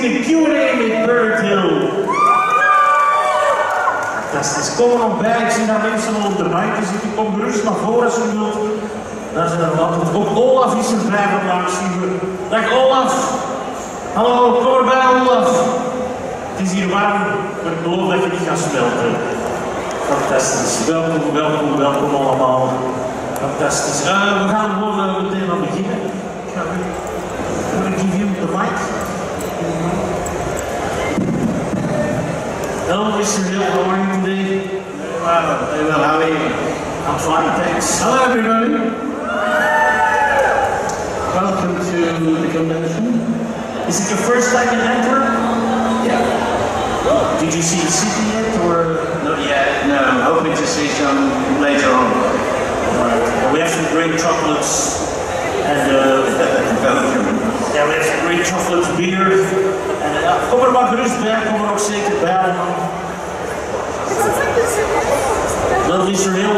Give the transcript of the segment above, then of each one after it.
zien een Q&A met verteld. Fantastisch. Kom er nog bij. Ik zie daar mensen al op de banken zitten. Kom gerust naar voren als u wilt. Daar zijn er wat. Ook Olaf is erbij vandaag, zien we. Dag Olaf. Hallo, kom erbij Olaf. Het is hier warm, maar ik beloof dat je niet gaat smelten. Fantastisch. Welkom, welkom, welkom allemaal. Fantastisch. We gaan gewoon meteen aan beginnen. I'm going to give you the mic. Hello, Mr. Hill, how are you today? Well, how are you? I'm fine, thanks. Hello, everybody. Welcome to the convention. Is it your first time in Antwerp? Yeah. Did you see the city yet, or? Not yet. No, I'm hoping to see some later on. Right. Well, we have some great chocolates and Belgium. yeah, we have some great chocolates, beer. En kom er maar gerust bij, kom er ook zeker bij allemaal. Well, Mr. Hill,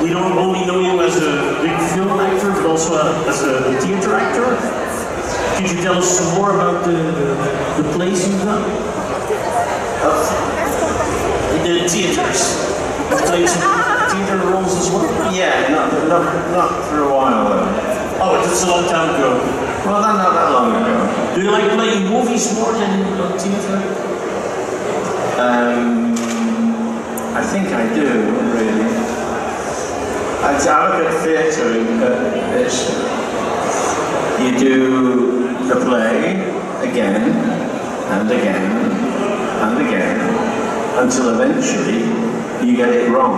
we don't only know you as a big film actor, but also as a theater actor. Could you tell us some more about the plays you've done? In the theaters. You've played some theater roles as well? Yeah, not for a while though. Oh, it's a long time ago. Well, not that long ago. Do you like playing movies more than theater? I think I do, really. I look at theatre, you do the play again and again and again until eventually you get it wrong.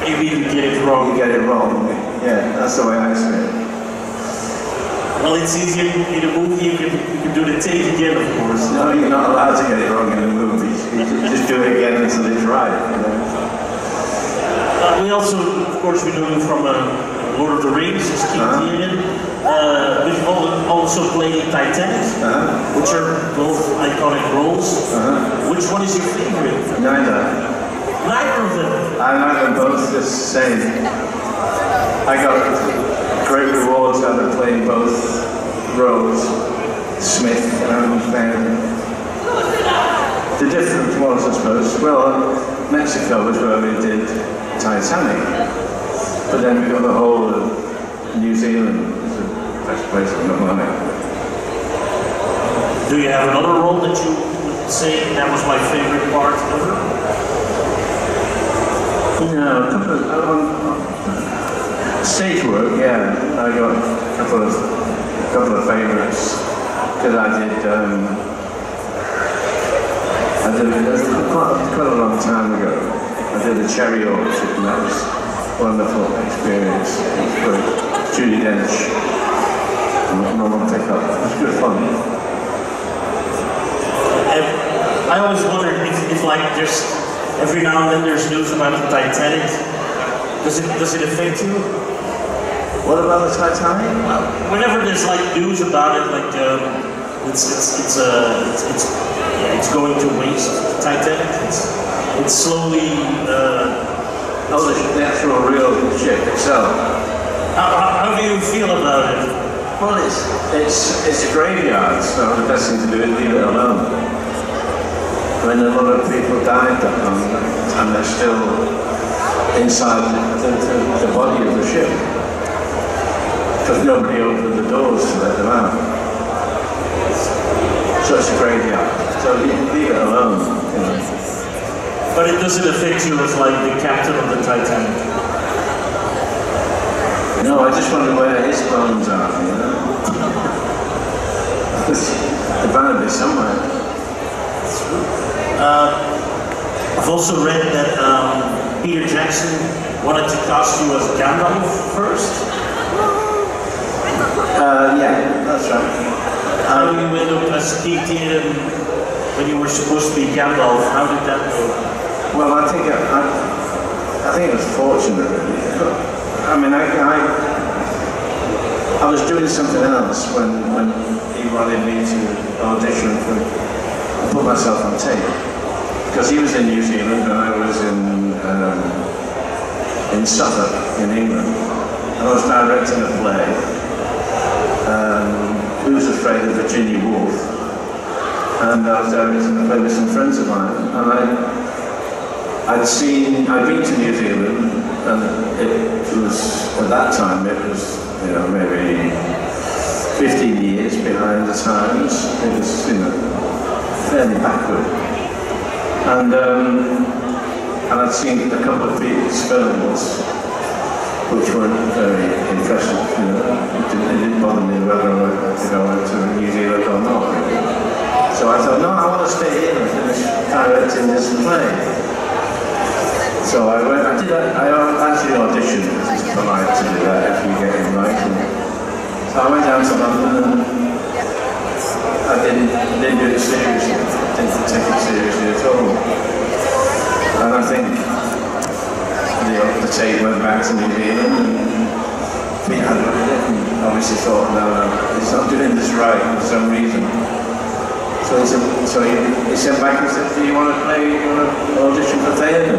You mean you get it wrong? You get it wrong. Yeah, that's the way I see it. Well, it's easier in a movie, you can do the take again, of course. No, you're not allowed to get it wrong in a movie. You just do it again until it's right. You know? We also, of course, we know you from Lord of the Rings, as King Theoden. We've also played in Titanic, which are both iconic roles. Which one is your favorite? Neither. Neither of them? I like them both the same. I got great rewards out of playing both roles, Smith and Theoden. The difference was, I suppose, well, Mexico was where we did Titanic, but then we got the whole of New Zealand as the best place I've got money. Do you have another role that you would say that was my favorite part ever? No, a couple of stage work, yeah. I got a couple of favourites because I did quite a long time ago. I did a cherry orchard and that was a wonderful experience. It was great. Judy Dench, normal pickup. It was good fun. I always wondered if like there's every now and then there's news about the Titanic. Does it affect you? What about the Titanic? Whenever there's like news about it, like it's going to waste. Titanic. It's slowly. The actual real ship itself. How do you feel about it? Well, it's a graveyard, so the best thing to do is leave it alone. When a lot of people died that long, and they're still inside the body of the ship, because nobody opened the doors to let them out. So it's a graveyard. So leave it alone. You know. But it doesn't affect you as like the captain of the Titanic. No, I just wonder where his bones are, you know. They're bound to be somewhere. I've also read that Peter Jackson wanted to cast you as Gandalf first. Yeah, that's right. How you went up as King Theoden when you were supposed to be Gandalf? How did that go? Well, I think it was fortunate, really. I mean, I was doing something else when he wanted me to audition for and put myself on tape, because he was in New Zealand and I was in Suffolk in England, and I was directing a play Who's Afraid of Virginia Woolf, and I was directing a play with some friends of mine, and I'd been to New Zealand, and it was, at that time, it was, you know, maybe 15 years behind the times. It was, you know, fairly backward. And I'd seen a couple of people's films, which weren't very impressive, you know. It didn't bother me whether I went to New Zealand or not. So I thought, no, I want to stay here and finish directing this play. So I actually auditioned, because it's polite to do that if you get invited. So I went down to London and I didn't do it seriously. Didn't take it seriously at all. And I think the tape went back to New Zealand and Pete had looked at it and obviously thought, no, he's not doing this right for some reason. So he sent back and said, do you want to audition for Theoden?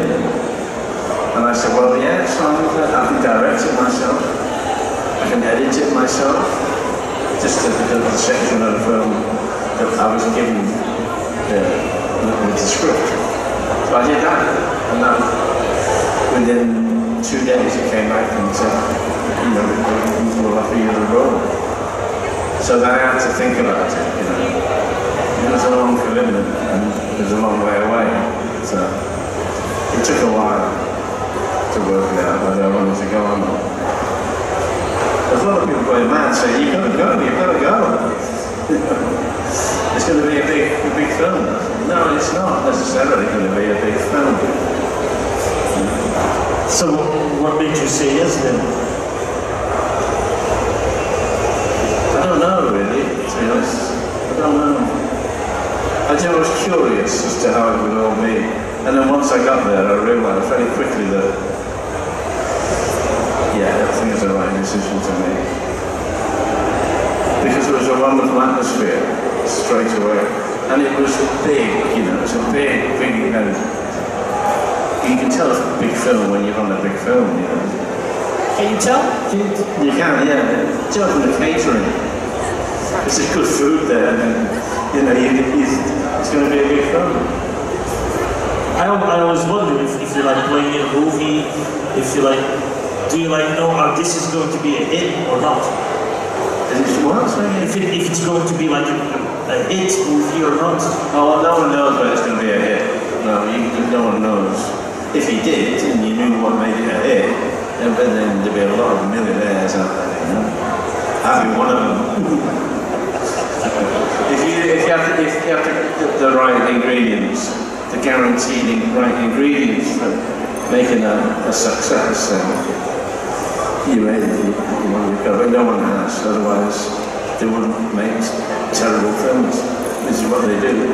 And I said, well, yeah, it's fine. I can direct it myself. I can edit it myself. Just the section of the film that I was given with the script. So I did that. And that, within 2 days, he came back and said, you know, we'll offer you the role. So then I had to think about it, you know. It was a long commitment and it was a long way away. So it took a while to work it out whether I wanted to go or not. There's a lot of people going mad saying, you've got to go, you've got to go. It's going to be a big film. No, it's not necessarily going to be a big film. So what made you say yes then? I don't know really, to be honest. I don't know. I was curious as to how it would all be. And then once I got there, I realised very quickly that, yeah, everything was the right decision to make. Because it was a wonderful atmosphere straight away. And it was big, you know, it's a big event. You can tell it's a big film when you're on a big film, you know. Can you tell? You can, yeah. Tell from the catering. It's a good food there, and you know, it's going to be a big film. I always wonder if you're like playing in a movie, if you like, do you like know how this is going to be a hit or not? If it's going to be like a hit movie or not? Oh, well, no one knows whether it's going to be a hit. No, no one knows. If he did, and you knew what made it a hit, then there'd be a lot of millionaires out there, you know? I'd be one of them. If you have the right ingredients, the guaranteed right ingredients for making a success, then you made it. You've got it. No one has, otherwise they wouldn't make terrible films. This is what they do.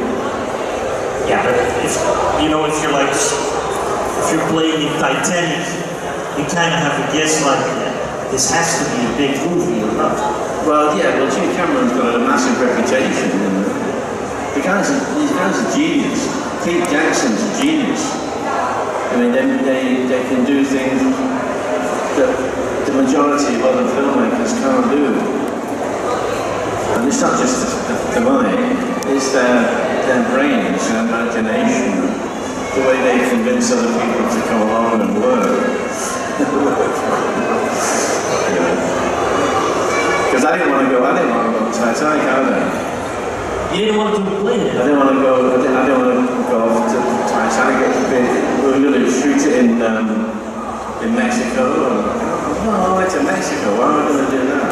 Yeah, but if you're playing in Titanic, you kind of have a guess like this has to be a big movie or not. Well, yeah, well, Jim Cameron's got a massive reputation. These guys are genius. Pete Jackson's a genius. I mean, they can do things that the majority of other filmmakers can't do. And it's not just the money, it's their brains, their imagination, the way they convince other people to come along and work. Because I didn't want to go to Titanic either. You didn't want to play it? I didn't want to go off to Titanic. We were going to shoot it in Mexico. No, I went to Mexico, why am I going to do that?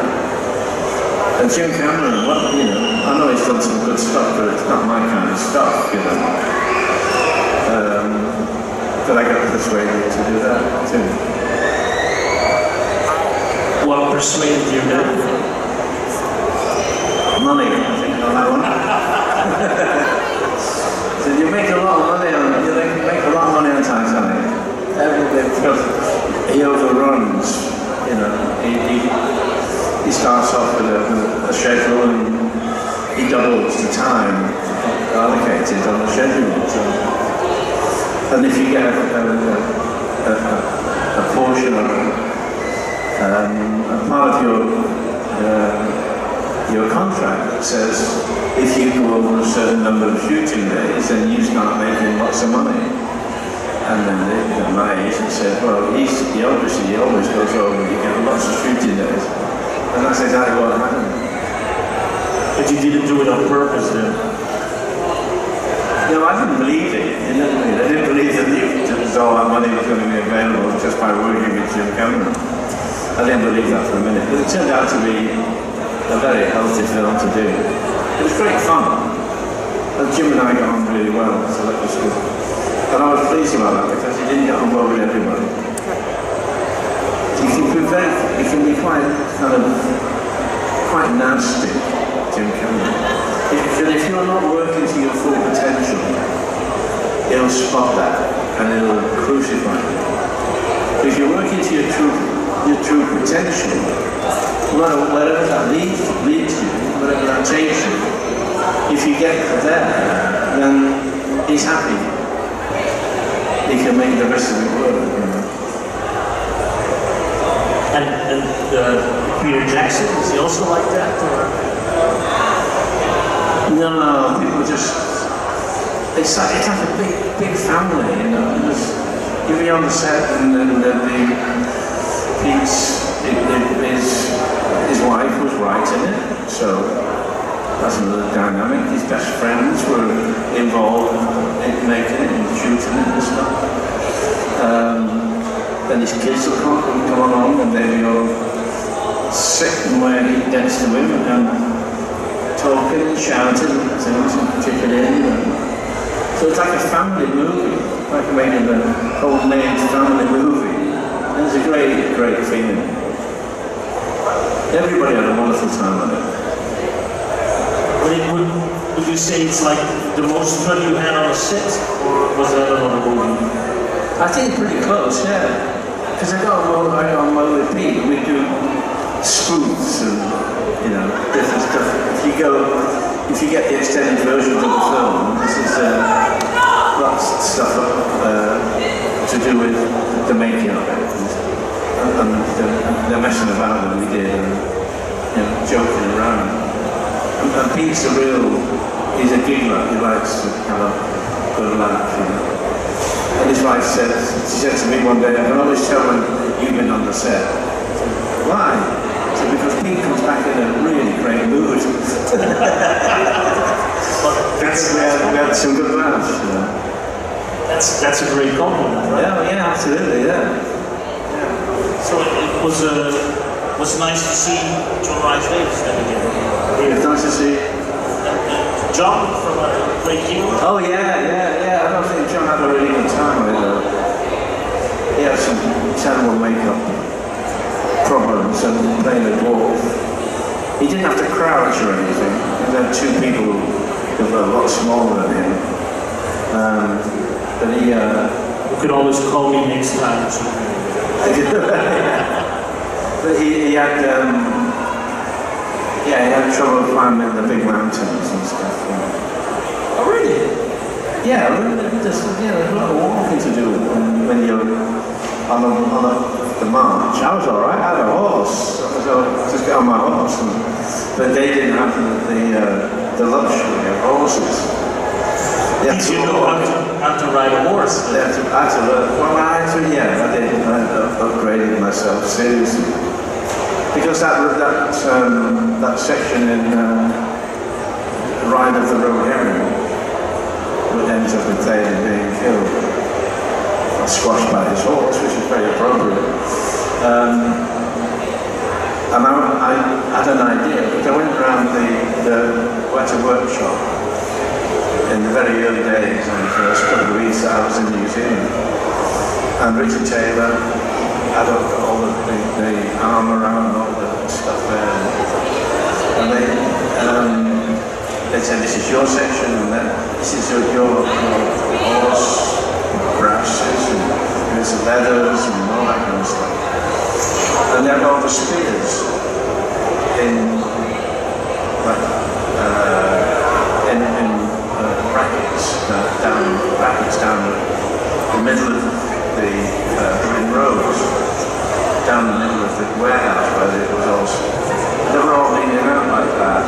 And Jim Cameron, I know he's done some good stuff, but it's not my kind of stuff, you know. But I got persuaded to do that too. What persuaded you then? Money, I think, on that one. So you make a lot of money on Titanic. Because he overruns, you know. He starts off with a schedule and he doubles the time allocated on the schedule. So, and if you get a portion of a part of your your contract that says if you go over a certain number of shooting days, then you start making lots of money. And then my agent said, well, he obviously always goes over, you get lots of shooting days. And that's exactly what happened. But you didn't do it on purpose then? No, I didn't believe it. I didn't believe that all that money was going to be available just by working with Jim Cameron. I didn't believe that for a minute. But it turned out to be a very healthy film to do. It was great fun. And Jim and I got on really well, so that was good. And I was pleased about that because he didn't get on well with everybody. He can be quite nasty, Jim Cameron. If you're not working to your full potential, he'll spot that and he'll crucify you. But if you're working to your true potential, wherever that leads you, wherever that takes you, if you get there, then he's happy. He can make the rest of it work. And Peter Jackson, is he also like that? Or? No, people just, it's like a big family, you know. You'll be on the set and his wife was writing it, so that's another dynamic. His best friends were involved in making it and shooting it and stuff. Then his kids will come along and they'll be all sitting where he gets to him and talking and shouting and things and chipping in. So it's like a family movie, like making a homemade family movie. And it's a great feeling. Everybody had a wonderful time on it. Would you say it's like the most fun you had on a set, or was that another movie? I think pretty close, yeah. Because I got on well with Pete. We do spoofs and different stuff. If you get the extended version of the film, this is lots of stuff to do with the making of it and the messing about that we did and joking around. And Pete's he's a giggler, he likes to have a good laugh, And his wife she said to me one day, I can always tell when you've been on the set. Why? I said, because Pete comes back in a really great mood. we had some good laughs, That's a great compliment, right? Yeah, absolutely, yeah. So it was nice to see John Rhys Davies then again. It's nice to see John from Play King. Oh yeah. I don't think John had a really good time with it. He had some terrible makeup problems and playing a dwarf. He didn't have to crouch or anything. There were two people who were a lot smaller than him. But he you could always call me next time. But he had he had trouble climbing the big mountains and stuff. Oh really? Yeah, there's a lot of walking to do when you're on the march. I was alright, I had a horse. So I just got on my horse. But they didn't have the luxury of horses. Did you know how to ride a horse? I had to learn. Well, I did. I upgraded myself seriously. Because that section in Ride of the Road Herring would end up with Theoden being killed, squashed by his horse, which is very appropriate. And I had an idea, but I went around the Weta workshop in the very early days, in the first couple of weeks that I was in New Zealand. And Richard Taylor had all the armour around and all the stuff there. And they said, this is your section, and then this is your horse, brasses, and there's the leathers, and all that kind of stuff. And they had all the spears in brackets down the middle of the in rows, down the middle of the warehouse where it was all. They were all leaning out like that,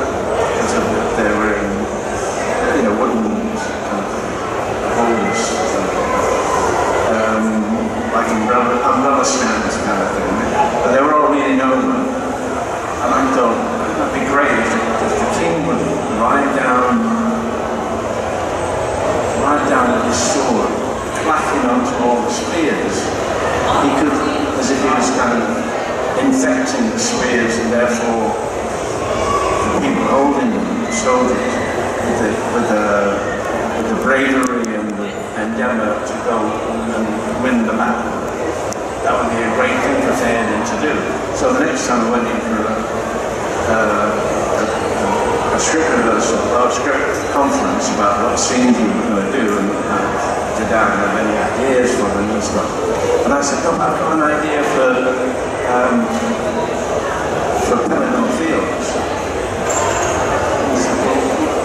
kind of infecting the spears, and therefore the people holding them, the soldiers, with the bravery and the endeavour to go and win the battle. That would be a great thing for Theoden to do. So the next time I went in for a script rehearsal, or a script conference about what scenes we were going to do, and did I have any ideas for them and stuff. And I said, oh, I've got an idea for Pelennor Fields. And he said,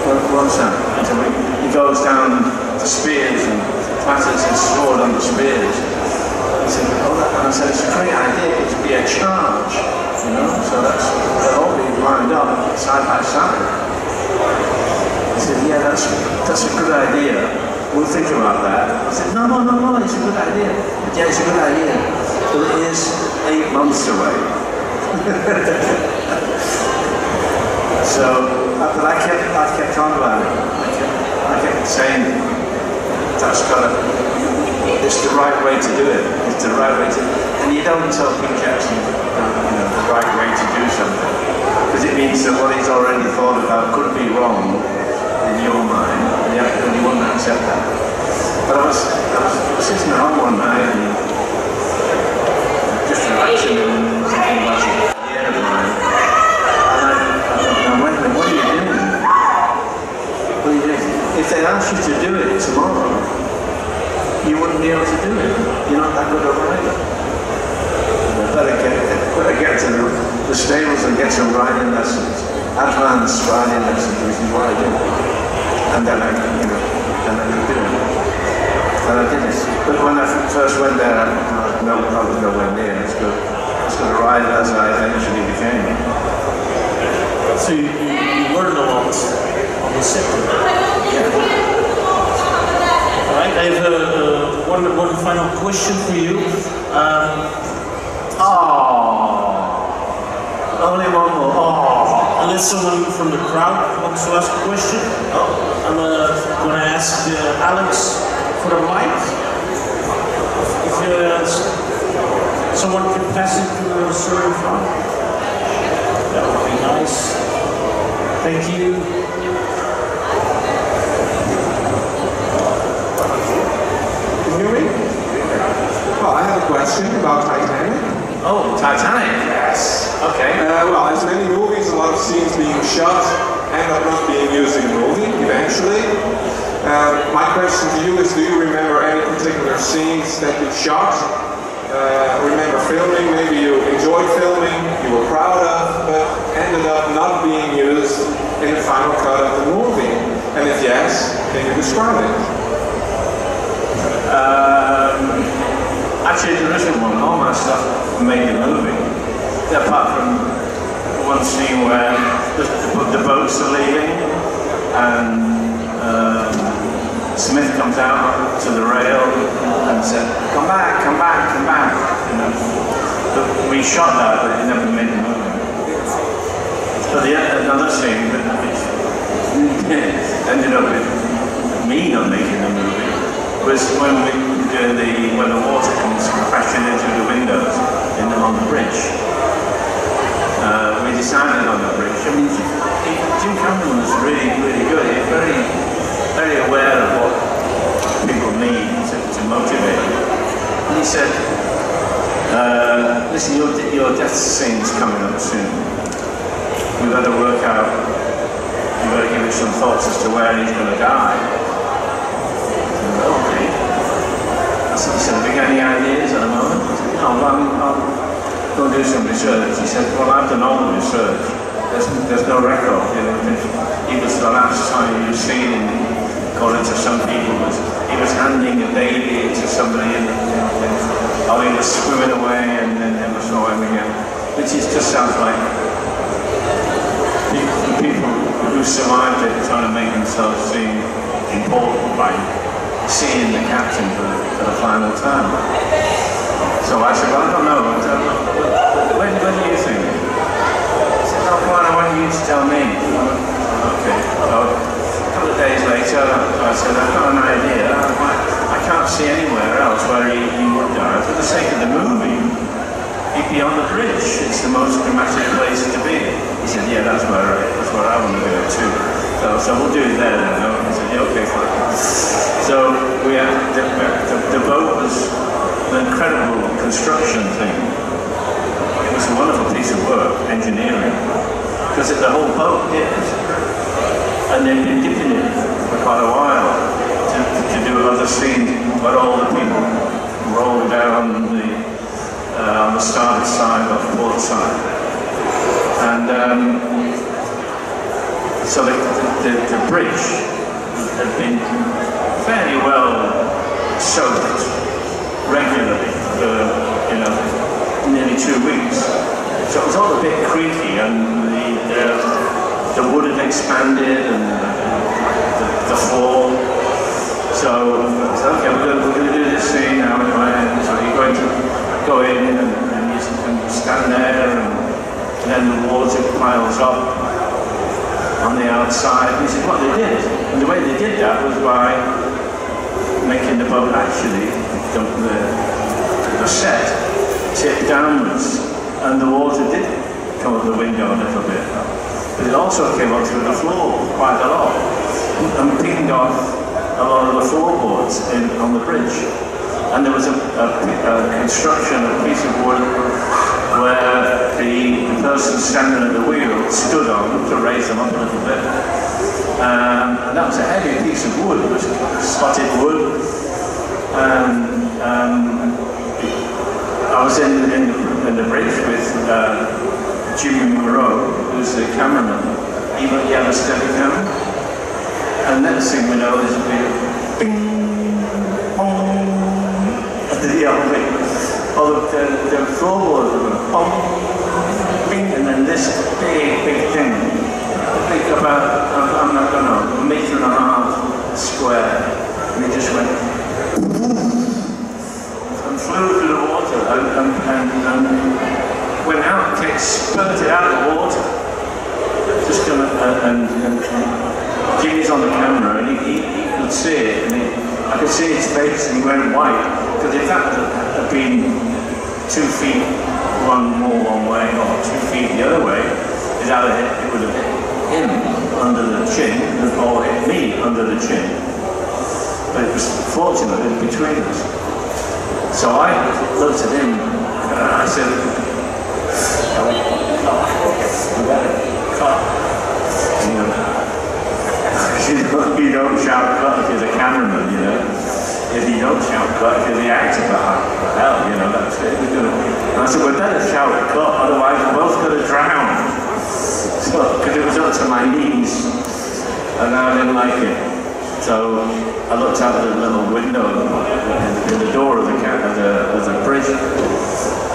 well, what's that? And so he goes down the spears and platters his sword on the spears. He said, oh, and I said, it's a great idea, it would be a charge, you know, so they'll all be lined up side by side. He said, yeah, that's a good idea, we'll think about that. I said, no, it's a good idea. But yeah, it's a good idea, but it is 8 months away. So, but I kept on about it. I kept saying, it's the right way to do it. It's the right way to, and you don't tell King Jackson, the right way to do something, because it means that what he's already thought about could be wrong in your mind, and you wouldn't accept that. But I was sitting at home one night and just relaxing and thinking about the idea of mine, and I went, what are you doing? If they asked you to do it tomorrow, you wouldn't be able to do it. You're not that good a rider. You better get to the stables and get some riding lessons, advanced riding lessons, which is what I did. And then I could do it. And I did it. But when I first went there, I was nowhere near. I was going to ride as I eventually became. So you learned a lot on the set. Yeah. Alright, I have one final question for you. Only one more. Unless someone from the crowd wants to ask a question. I'm going to ask Alex for the mic. If someone can pass it to the sir in front, that would be nice. Thank you. Well, I have a question about Titanic. Oh, Titanic, yes. Okay. Well, as many movies, a lot of scenes being shot end up not being used in the movie, eventually. My question to you is, do you remember any particular scenes that you shot? Remember filming, maybe you enjoyed filming, you were proud of, but ended up not being used in the final cut of the movie? And if yes, can you describe it? Actually, there isn't one. All my stuff made the movie. Apart from one scene where the boats are leaving and Smith comes out to the rail and said, come back, come back, come back. You know? But we shot that, but it never made the movie. But another scene which ended up with me not making the movie was when the water comes crashing into the windows on the bridge. We decided on the bridge. I mean, Jim Cameron was really, really good. He's very, very aware of what people need to motivate. And he said, listen, your death scene's coming up soon. We've got to work out, you've got to give it some thoughts as to where he's going to die. Okay. He said, have you got any ideas at the moment? I said, no, I'll go do some research. He said, well, I've done all the research. There's no record. You know, he was the last time you've seen him, according to some people, he was handing a baby to somebody or he was swimming away and then never saw him again. Which just sounds like people who survived it trying to make themselves seem important by seeing the captain for the final time. So I said, well, I don't know. When do you think? He said, no, fine, I want you to tell me. Okay. So a couple of days later, I said, I've got an idea. I can't see anywhere else where he would die. For the sake of the movie, he be on the bridge. It's the most dramatic place to be. He said, yeah, that's where I want to go too. So we'll do it there then. No? He said, yeah, okay, fine. So we had, the boat was an incredible construction thing. It was a wonderful piece of work, engineering, because the whole boat dipped. And they've been dipping it for quite a while to do other scenes, but all the people roll down on the starboard side or the port side. And so the bridge had been fairly well soaked regularly for, nearly 2 weeks. So it was all a bit creaky, and the wood had expanded and the floor. So I said, okay, we're going to do this scene now. So you're going to go in and you stand there, and then the water piles up on the outside. And he said, what they did, and the way they did that was by making the boat actually, the set, tip downwards, and the water did come up the window a little bit. But it also came up through the floor quite a lot, and pinged off a lot of the floorboards on the bridge. And there was a construction, a piece of wood, where the person standing at the wheel stood on to raise them up a little bit. And that was a heavy piece of wood, it was spotted wood. I was in the bridge with Jimmy Moreau, who's the cameraman. He had a steady camera. And next thing we know, there's a big bing, bong, the floorboards were going bong, bing, and then this big thing, about, I'm not going to, 1.5 meters square, and it just went and flew through the water and went out, spurted out of the water. Just gonna, and Jimmy's on the camera, and he could see it, and I could see his face, and he went white, because if that had been 2 feet one way, or 2 feet the other way, it would have hit him under the chin, or hit me under the chin. But it was fortunate, it was between us. So I looked at him, and I said, we better cut. You don't shout cut if you're the cameraman, If you don't shout cut, if you're the actor, hell, that's it. And I said, we better shout cut, otherwise we're both going to drown. Because it was up to my knees, and I didn't like it. So I looked out the little window in the door of the bridge,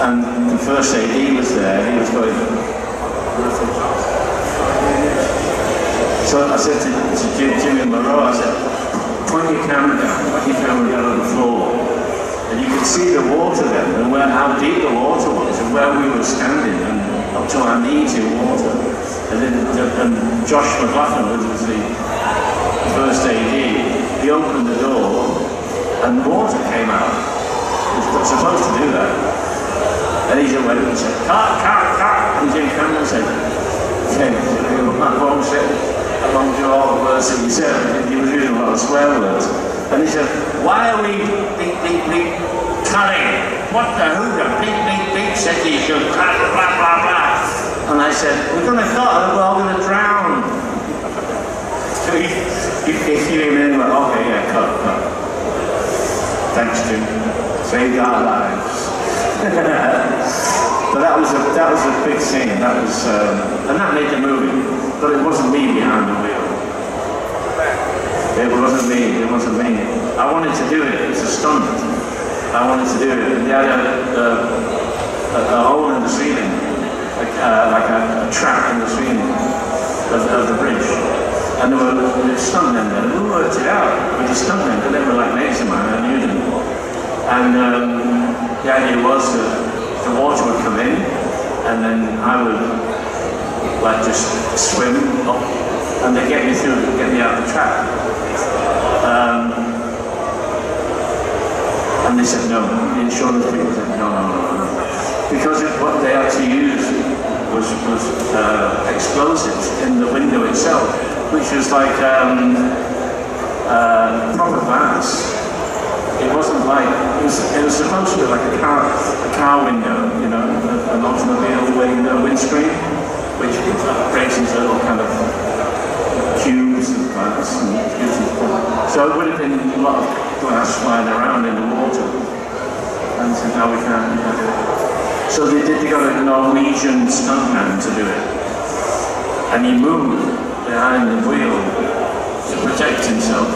and the first AD was there, and he was going, so I said to Jimmy Moreau, I said, point your camera down on the floor. And you could see the water then, and how deep the water was, and where we were standing, and up to our knees in water. And then Josh McLaughlin, who was the first AD, he opened the door, and water came out. He was supposed to do that. And he just went and said, cut. And Jim Cameron said, Matt said, I don't do all the words that you said, he was using a lot of swear words. And he said, why are we beep, cutting? What the who the beep, said you should cut, blah, blah, blah. And I said, we're going to cut, we're all going to drown. So he came in and went, okay, yeah, cut. Thanks, Jim. Saved our lives. But that was a big scene. And that made the movie. But it wasn't me behind the wheel. It wasn't me. I wanted to do it. It was a stunt. I wanted to do it. And they had a hole in the ceiling, like a trap in the ceiling of the bridge. And there were stuntmen there. We worked it out with the stuntmen, because they were like mates of mine. I knew them. And the idea was that the water would come in, and then I would just swim up, and they get me out of the trap. And they said no. The insurance people said no. because what they had to use was explosives in the window itself, which was like proper glass. It wasn't like, it was supposed to be like a car window, you know, an automobile windscreen, which breaks into little kind of cubes of glass. So it would have been a lot of glass flying around in the water. And so now we can't do it. So they got a Norwegian stuntman to do it. And he moved behind the wheel to protect himself.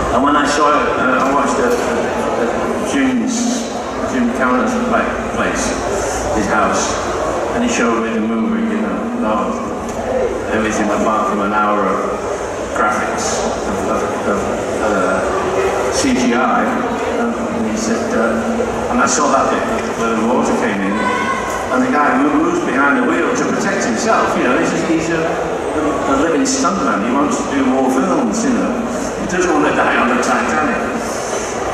And when I saw it, I watched it at Jim Cameron's place, his house, and he showed me the movie, you know, everything apart from an hour of graphics, of CGI, and he said, and I saw that bit where the water came in, and the guy moves behind the wheel to protect himself, you know, he's a living stuntman, he wants to do more films, you know, he doesn't want to die on the Titanic,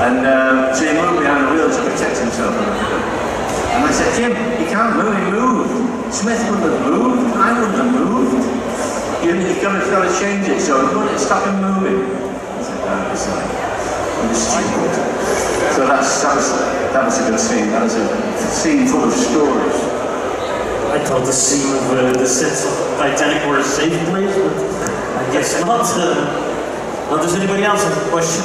and so he moved behind the wheel to protect himself. And I said, Jim, he can't move, he moved. Smith wouldn't have moved, I wouldn't have moved. You've got to change it, so he wouldn't stop him moving. I said, no, it's like, I'm stupid. So that was a good scene, that was a scene full of stories. I thought the scene of the sets of Titanic were a safe place, but I guess not. Does anybody else have a question?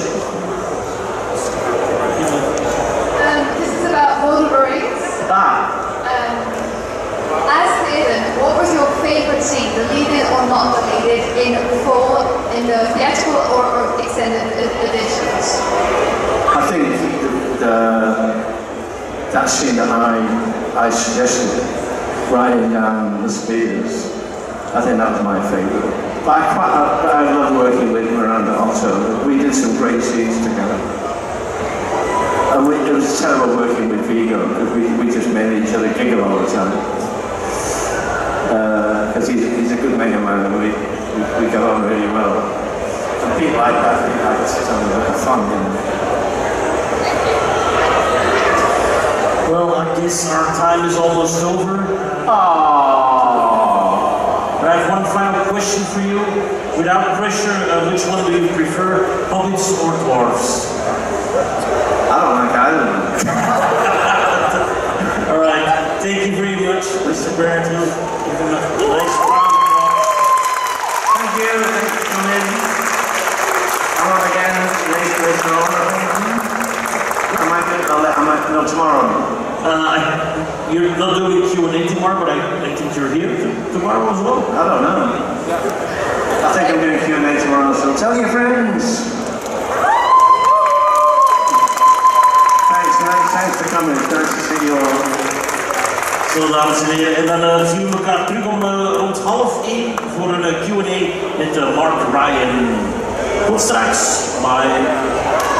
This is about Lord of the Rings. As Theoden, what was your favourite scene, deleted or not deleted, in the theatrical or extended editions? I think that scene that I suggested, riding down the spears, I think that was my favourite. But I love working with Miranda also. We did some great scenes together. And it was terrible working with Vigo, because we just made each other giggle all the time. Because he's a good mate of mine, and we got on really well. And people like that, they like to have a bit of fun, you know. Well, I guess our time is almost over. Aww. I have one final question for you. Without pressure, which one do you prefer, hobbits or dwarves? I don't like either of them. All right, thank you very much, Mr. Barrington. Give him a nice round of applause. Thank you. Thanks for coming in. I'm on again later on. No, tomorrow. You're not doing a Q&A tomorrow, but I think you're here tomorrow as well. I don't know. I think I'm doing Q&A tomorrow, so tell your friends. Thanks for coming. Nice to see you all. Zo, dames en heren, en dan zien we elkaar terug om rond 12:30 voor een Q&A met Mark Ryan. Tot straks. Bye.